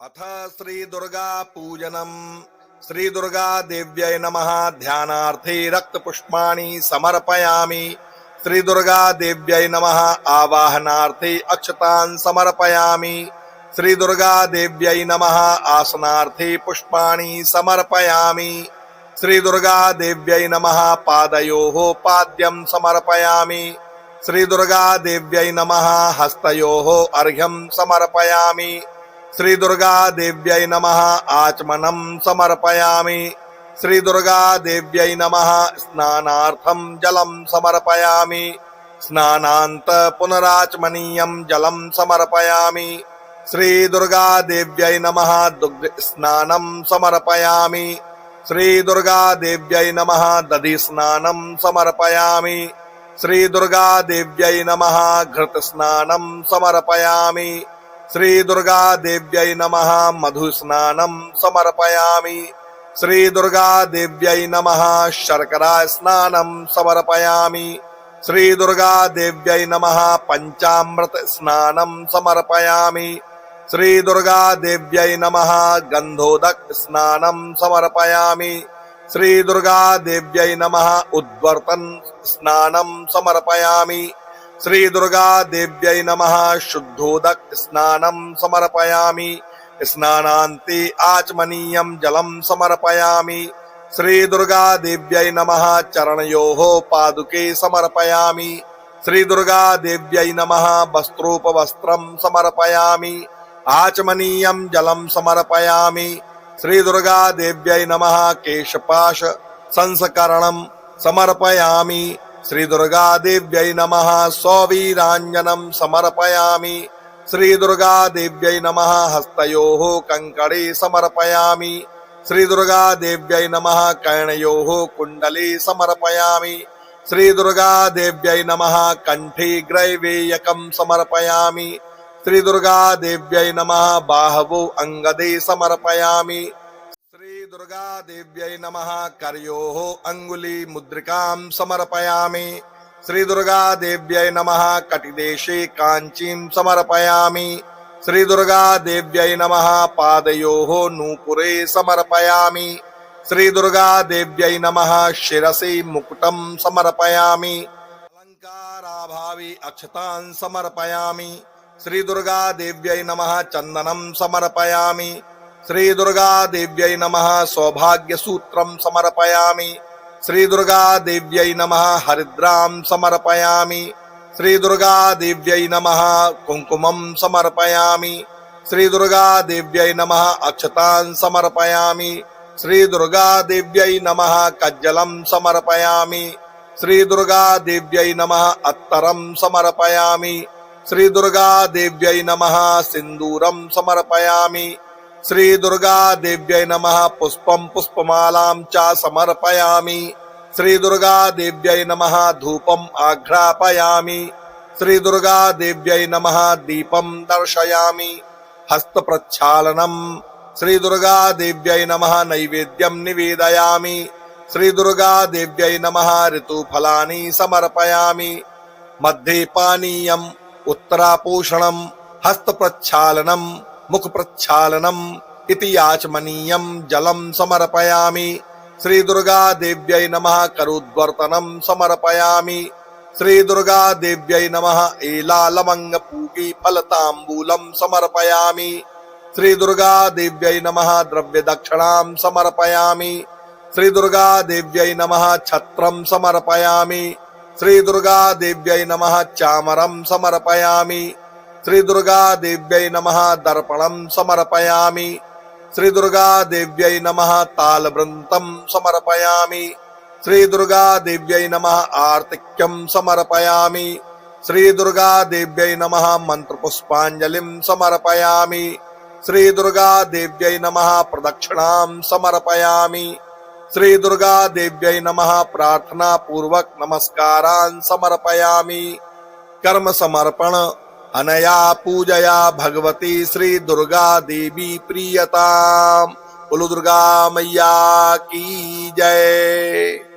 अथ श्री दुर्गा पूजनम्। श्री दुर्गा देव्यै नमः। ध्यानार्थे रक्तपुष्पाणि समर्पयामि। श्री दुर्गा देव्यै नमः। आवाहनार्थे अक्षतान् समर्पयामि। श्री दुर्गा देव्यै नमः। आसनार्थे पुष्पाणि समर्पयामि। श्री दुर्गा देव्यै नमः। पादयोः पाद्यं समर्पयामि। श्री दुर्गा देव्यै नमः। हस्तयोः अर्घ्यं समर्पयामि। श्री दुर्गा देव्यै नमः। आचमनं समर्पयामि। श्री दुर्गा देव्यै नमः। स्नानार्थं जलं समर्पयामि। स्नानान्त पुनराचमनीयं जलं समर्पयामि। श्री दुर्गा देव्यै नमः। दुग्ध स्नानं समर्पयामि। श्री दुर्गा देव्यै नमः। दधि स्नानं समर्पयामि। श्री दुर्गा देव्यै नमः। घृत स्नानं समर्पयामि। श्री दुर्गा देव्यै नमः। मधु स्नानं समर्पयामि। श्री दुर्गा देव्यै नमः। शर्करा स्नानं समर्पयामि। श्री दुर्गा देव्यै नमः। पंचामृत स्नानं समर्पयामि। श्री दुर्गा देव्यै नमः। गंधोदक स्नानं समर्पयामि। श्री दुर्गा देव्यै नमः। उद्वर्तन स्नानं समर्पयामि। श्री दुर्गा देव्यै नमः। शुद्धोदक स्नानं समर्पयामि। स्नानान्ते आचमनीयं जलं समर्पयामि। श्री दुर्गा देव्यै नमः। चरणयोः पादुके समर्पयामि। श्री दुर्गा देव्यै नमः। वस्त्रोपवस्त्रं समर्पयामि। आचमनीयं जलं समर्पयामि। श्री दुर्गा देव्यै नमः। केशपाश संस्करणं समर्पयामि। श्री दुर्गा देव्यै नमः। सौवीराञ्जनं समर्पयामि। श्री दुर्गा देव्यै नमः। हस्तयोः कंकणे समर्पयामि। श्री दुर्गा देव्यै नमः। कर्णयोः कुण्डले समर्पयामि। श्री दुर्गा देव्यै नमः। कण्ठे ग्रैवेयकं समर्पयामि। श्री दुर्गा देव्यै नमः। बाहवो अंगदे समर्पयामि। श्री दुर्गा देव्यै नमः। करयोः अंगुली मुद्रिकां समर्पयामि। श्री दुर्गा देव्यै नमः। कटिदेशे काञ्चीं समर्पयामि। श्री दुर्गा देव्यै नमः। पादयोः नूपुरे समर्पयामि। श्री दुर्गा देव्यै नमः। शिरसि मुकुटं समर्पयामि। अलङ्काराभावे अक्षतान् समर्पयामि। श्री दुर्गा देव्यै नमः। चन्दनं समर्पयामि। श्री दुर्गा देव्यै नमः। सौभाग्यसूत्रं समर्पयामि। श्री दुर्गा देव्यै नमः। हरिद्रां समर्पयामि। श्री दुर्गा देव्यै नमः। कुङ्कुमं समर्पयामि। श्री दुर्गा देव्यै नमः। अक्षतान् समर्पयामि। श्री दुर्गा देव्यै नमः। कज्जलं समर्पयामि। श्री दुर्गा देव्यै नमः। अत्तरं समर्पयामि। श्री दुर्गा देव्यै नमः। सिन्दूरं समर्पयामि। श्री दुर्गा देव्यै नमः। पुष्पं पुष्पमालां च समर्पयामि। श्री दुर्गा देव्यै नमः। धूपम् आघ्रापयामि। श्री दुर्गा देव्यै नमः। दीपं दर्शयामि। हस्तप्रक्षालनम्। श्री दुर्गा देव्यै नमः। नैवेद्यं निवेदयामि। श्री दुर्गा देव्यै नमः। ऋतुफलानि समर्पयामि। मध्ये पानीयम्। उत्तरापोषणम्। हस्तप्रक्षालनम्। मुख प्रक्षालनम् इति आचमनीयं जलं समर्पयामि। श्री दुर्गा देव्यै नमः। करोद्वर्तनं समर्पयामि। श्री दुर्गा देव्यै नमः। एला लवंग पूगी फलताम्बूलं समर्पयामि। श्री दुर्गा देव्यै नमः। द्रव्य दक्षिणां समर्पयामि। श्री दुर्गा देव्यै नमः। छत्रं समर्पयामि। श्री दुर्गा देव्यै नमः। चामरं समर्पयामि। श्री दुर्गा देव्यै नमः। दर्पणं समर्पयामि। श्री दुर्गा देव्यै नमः। तालवृन्तं समर्पयामि। श्री दुर्गा देव्यै नमः। आर्तिक्यं समर्पयामि। श्री दुर्गा देव्यै नमः। मन्त्रपुष्पाञ्जलिं समर्पयामि। श्री दुर्गा देव्यै नमः। प्रदक्षिणां समर्पयामि। श्री दुर्गा देव्यै नमः। प्रार्थना पूर्वक नमस्कारान् समर्पयामि। कर्म समर्पण। अनया पूजया भगवती श्री दुर्गा देवी प्रीयताम्। बोलो दुर्गा मैया की जय।